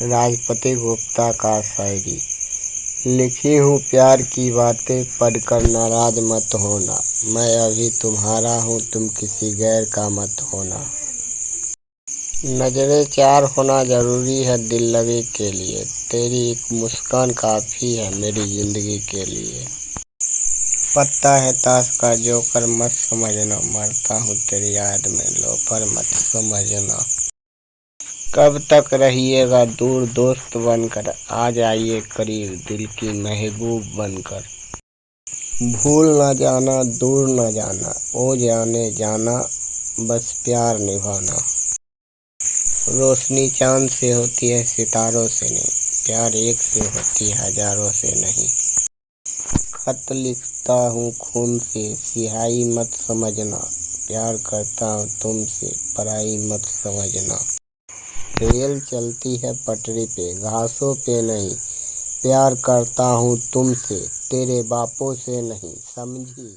राजपति गुप्ता का शायरी। लिखी हूँ प्यार की बातें, पढ़कर नाराज मत होना। मैं अभी तुम्हारा हूँ, तुम किसी गैर का मत होना। नजरें चार होना जरूरी है दिल लगे के लिए। तेरी एक मुस्कान काफी है मेरी जिंदगी के लिए। पत्ता है ताश का जोकर मत समझना, मरता हूँ तेरी याद में लोफर मत समझना। कब तक रहिएगा दूर दोस्त बनकर, आ जाइए करीब दिल की महबूब बनकर। भूल न जाना दूर न जाना, ओ जाने जाना बस प्यार निभाना। रोशनी चांद से होती है सितारों से नहीं, प्यार एक से होती है हजारों से नहीं। खत लिखता हूँ खून से सिहाई मत समझना, प्यार करता हूँ तुमसे पराई मत समझना। रेल चलती है पटरी पे घासों पे नहीं, प्यार करता हूँ तुमसे तेरे बापों से नहीं, समझी।